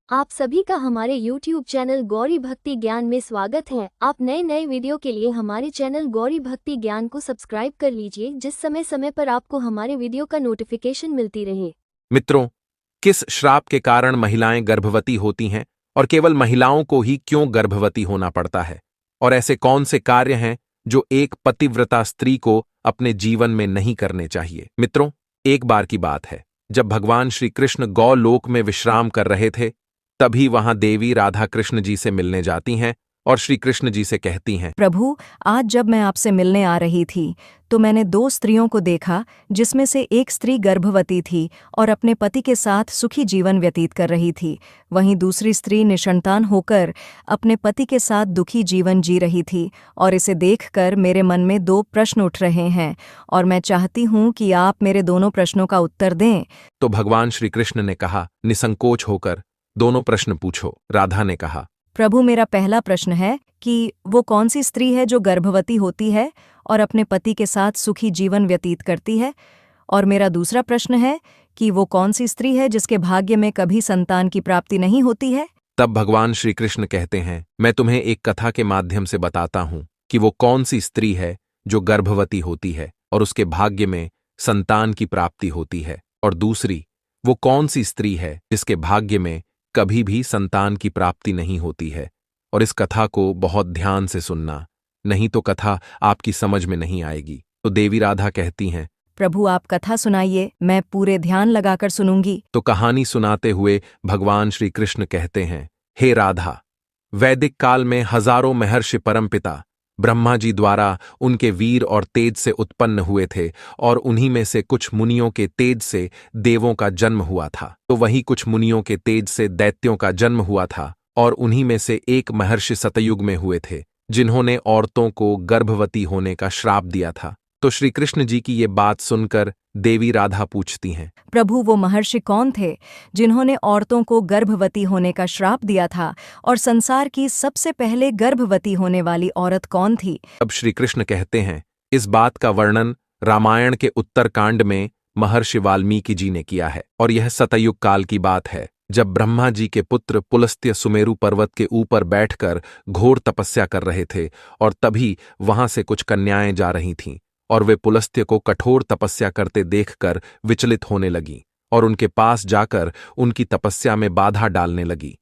आप सभी का हमारे YouTube चैनल गौरी भक्ति ज्ञान में स्वागत है। आप नए नए वीडियो के लिए हमारे चैनल गौरी भक्ति ज्ञान को सब्सक्राइब कर लीजिए, जिस समय समय पर आपको हमारे वीडियो का नोटिफिकेशन मिलती रहे। मित्रों, किस श्राप के कारण महिलाएं गर्भवती होती हैं और केवल महिलाओं को ही क्यों गर्भवती होना पड़ता है? और ऐसे कौन से कार्य हैं जो एक पतिव्रता स्त्री को अपने जीवन में नहीं करने चाहिए? मित्रों, एक बार की बात है, जब भगवान श्री कृष्ण गौलोक में विश्राम कर रहे थे, तभी वहां देवी राधा कृष्ण जी से मिलने जाती हैं और श्री कृष्ण जी से कहती हैं, प्रभु, आज जब मैं आपसे मिलने आ रही थी तो मैंने दो स्त्रियों को देखा, जिसमें से एक स्त्री गर्भवती थी और अपने पति के साथ सुखी जीवन व्यतीत कर रही थी। वहीं दूसरी स्त्री निसंतान होकर अपने पति के साथ दुखी जीवन जी रही थी। और इसे देखकर मेरे मन में दो प्रश्न उठ रहे हैं और मैं चाहती हूँ कि आप मेरे दोनों प्रश्नों का उत्तर दें। तो भगवान श्री कृष्ण ने कहा, निसंकोच होकर दोनों प्रश्न पूछो। राधा ने कहा, प्रभु, मेरा पहला प्रश्न है कि वो कौन सी स्त्री है जो गर्भवती होती है और अपने पति के साथ सुखी जीवन व्यतीत करती है? और मेरा दूसरा प्रश्न है कि वो कौन सी स्त्री है जिसके भाग्य में कभी संतान की प्राप्ति नहीं होती है? तब भगवान श्री कृष्ण कहते हैं, मैं तुम्हें एक कथा के माध्यम से बताता हूं कि वो कौन सी स्त्री है जो गर्भवती होती है और उसके भाग्य में संतान की प्राप्ति होती है, और दूसरी वो कौन सी स्त्री है जिसके भाग्य में कभी भी संतान की प्राप्ति नहीं होती है। और इस कथा को बहुत ध्यान से सुनना, नहीं तो कथा आपकी समझ में नहीं आएगी। तो देवी राधा कहती हैं, प्रभु, आप कथा सुनाइए, मैं पूरे ध्यान लगाकर सुनूंगी। तो कहानी सुनाते हुए भगवान श्री कृष्ण कहते हैं, हे राधा, वैदिक काल में हजारों महर्षि परमपिता ब्रह्मा जी द्वारा उनके वीर और तेज से उत्पन्न हुए थे, और उन्हीं में से कुछ मुनियों के तेज से देवों का जन्म हुआ था, तो वही कुछ मुनियों के तेज से दैत्यों का जन्म हुआ था, और उन्हीं में से एक महर्षि सतयुग में हुए थे, जिन्होंने औरतों को गर्भवती होने का श्राप दिया था। तो श्री कृष्ण जी की ये बात सुनकर देवी राधा पूछती हैं, प्रभु, वो महर्षि कौन थे जिन्होंने औरतों को गर्भवती होने का श्राप दिया था? और संसार की सबसे पहले गर्भवती होने वाली औरत कौन थी? अब श्री कृष्ण कहते हैं, इस बात का वर्णन रामायण के उत्तरकांड में महर्षि वाल्मीकि जी ने किया है, और यह सतयुग काल की बात है, जब ब्रह्मा जी के पुत्र पुलस्त्य सुमेरु पर्वत के ऊपर बैठकर घोर तपस्या कर रहे थे, और तभी वहां से कुछ कन्याएं जा रही थीं, और वे पुलस्त्य को कठोर तपस्या करते देखकर विचलित होने लगीं और उनके पास जाकर उनकी तपस्या में बाधा डालने लगी।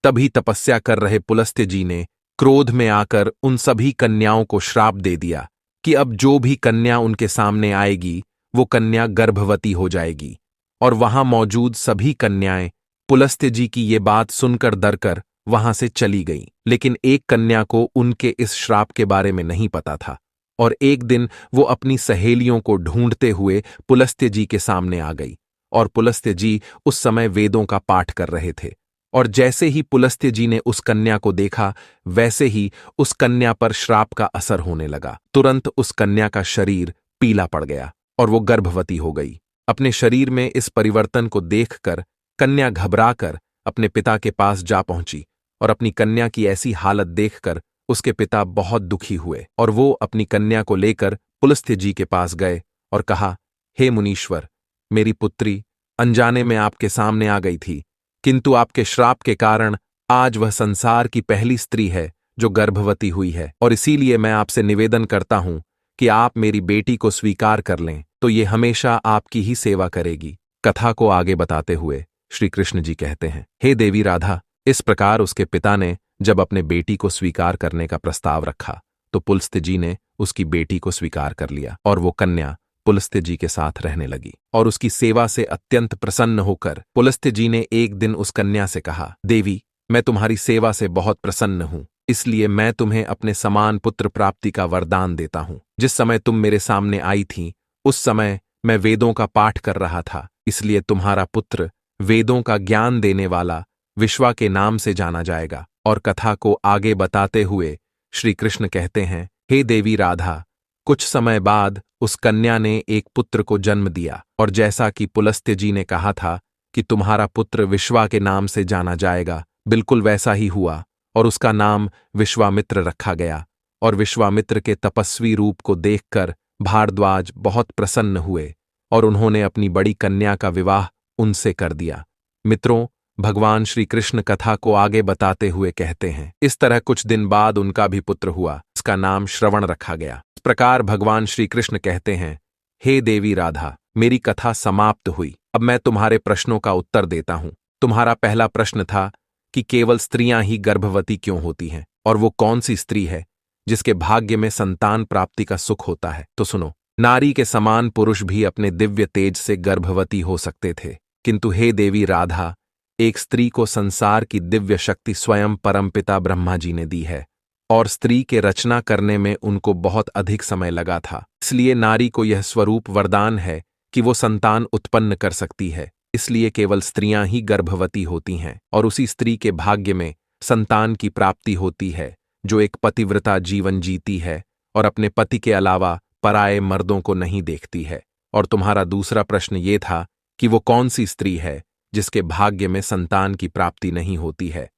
तभी तपस्या कर रहे पुलस्त्य जी ने क्रोध में आकर उन सभी कन्याओं को श्राप दे दिया कि अब जो भी कन्या उनके सामने आएगी वो कन्या गर्भवती हो जाएगी। और वहां मौजूद सभी कन्याएं पुलस्त्य जी की ये बात सुनकर डरकर वहां से चली गईं। लेकिन एक कन्या को उनके इस श्राप के बारे में नहीं पता था, और एक दिन वो अपनी सहेलियों को ढूंढते हुए पुलस्त्य जी के सामने आ गई, और पुलस्त्य जी उस समय वेदों का पाठ कर रहे थे। और जैसे ही पुलस्त्य जी ने उस कन्या को देखा, वैसे ही उस कन्या पर श्राप का असर होने लगा। तुरंत उस कन्या का शरीर पीला पड़ गया और वो गर्भवती हो गई। अपने शरीर में इस परिवर्तन को देखकर कन्या घबराकर अपने पिता के पास जा पहुंची, और अपनी कन्या की ऐसी हालत देखकर उसके पिता बहुत दुखी हुए, और वो अपनी कन्या को लेकर पुलस्त्य जी के पास गए और कहा, हे मुनीश्वर, मेरी पुत्री अनजाने में आपके सामने आ गई थी, किंतु आपके श्राप के कारण आज वह संसार की पहली स्त्री है जो गर्भवती हुई है, और इसीलिए मैं आपसे निवेदन करता हूं कि आप मेरी बेटी को स्वीकार कर लें, तो ये हमेशा आपकी ही सेवा करेगी। कथा को आगे बताते हुए श्री कृष्ण जी कहते हैं, हे देवी राधा, इस प्रकार उसके पिता ने जब अपने बेटी को स्वीकार करने का प्रस्ताव रखा, तो पुलस्त्य जी ने उसकी बेटी को स्वीकार कर लिया, और वो कन्या पुलस्त्य जी के साथ रहने लगी। और उसकी सेवा से अत्यंत प्रसन्न होकर पुलस्त्य जी ने एक दिन उस कन्या से कहा, देवी, मैं तुम्हारी सेवा से बहुत प्रसन्न हूं, इसलिए मैं तुम्हें अपने समान पुत्र प्राप्ति का वरदान देता हूं। जिस समय तुम मेरे सामने आई थी, उस समय मैं वेदों का पाठ कर रहा था, इसलिए तुम्हारा पुत्र वेदों का ज्ञान देने वाला विश्वा के नाम से जाना जाएगा। और कथा को आगे बताते हुए श्री कृष्ण कहते हैं, हे देवी राधा, कुछ समय बाद उस कन्या ने एक पुत्र को जन्म दिया, और जैसा कि पुलस्त्य जी ने कहा था कि तुम्हारा पुत्र विश्वा के नाम से जाना जाएगा, बिल्कुल वैसा ही हुआ, और उसका नाम विश्वामित्र रखा गया। और विश्वामित्र के तपस्वी रूप को देखकर भारद्वाज बहुत प्रसन्न हुए, और उन्होंने अपनी बड़ी कन्या का विवाह उनसे कर दिया। मित्रों, भगवान श्री कृष्ण कथा को आगे बताते हुए कहते हैं, इस तरह कुछ दिन बाद उनका भी पुत्र हुआ, इसका नाम श्रवण रखा गया। इस प्रकार भगवान श्री कृष्ण कहते हैं, हे देवी राधा, मेरी कथा समाप्त हुई। अब मैं तुम्हारे प्रश्नों का उत्तर देता हूं। तुम्हारा पहला प्रश्न था कि केवल स्त्रियां ही गर्भवती क्यों होती हैं, और वो कौन सी स्त्री है जिसके भाग्य में संतान प्राप्ति का सुख होता है। तो सुनो, नारी के समान पुरुष भी अपने दिव्य तेज से गर्भवती हो सकते थे, किंतु हे देवी राधा, एक स्त्री को संसार की दिव्य शक्ति स्वयं परमपिता ब्रह्मा जी ने दी है, और स्त्री के रचना करने में उनको बहुत अधिक समय लगा था। इसलिए नारी को यह स्वरूप वरदान है कि वो संतान उत्पन्न कर सकती है। इसलिए केवल स्त्रियां ही गर्भवती होती हैं, और उसी स्त्री के भाग्य में संतान की प्राप्ति होती है जो एक पतिव्रता जीवन जीती है और अपने पति के अलावा पराये मर्दों को नहीं देखती है। और तुम्हारा दूसरा प्रश्न ये था कि वो कौन सी स्त्री है जिसके भाग्य में संतान की प्राप्ति नहीं होती है।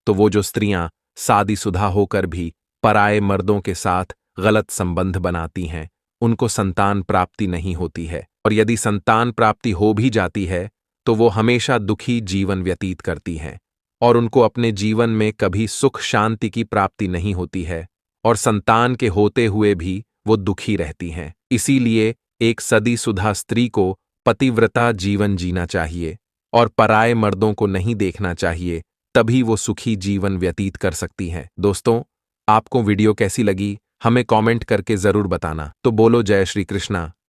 तो वो जो स्त्रियां शादीशुदा होकर भी पराये मर्दों के साथ गलत संबंध बनाती हैं, उनको संतान प्राप्ति नहीं होती है, और यदि संतान प्राप्ति हो भी जाती है तो वो हमेशा दुखी जीवन व्यतीत करती हैं, और उनको अपने जीवन में कभी सुख शांति की प्राप्ति नहीं होती है, और संतान के होते हुए भी वो दुखी रहती हैं। इसीलिए एक शादीशुदा स्त्री को पतिव्रता जीवन जीना चाहिए और पराये मर्दों को नहीं देखना चाहिए, तभी वो सुखी जीवन व्यतीत कर सकती हैं। दोस्तों, आपको वीडियो कैसी लगी हमें कमेंट करके जरूर बताना। तो बोलो जय श्री कृष्णा।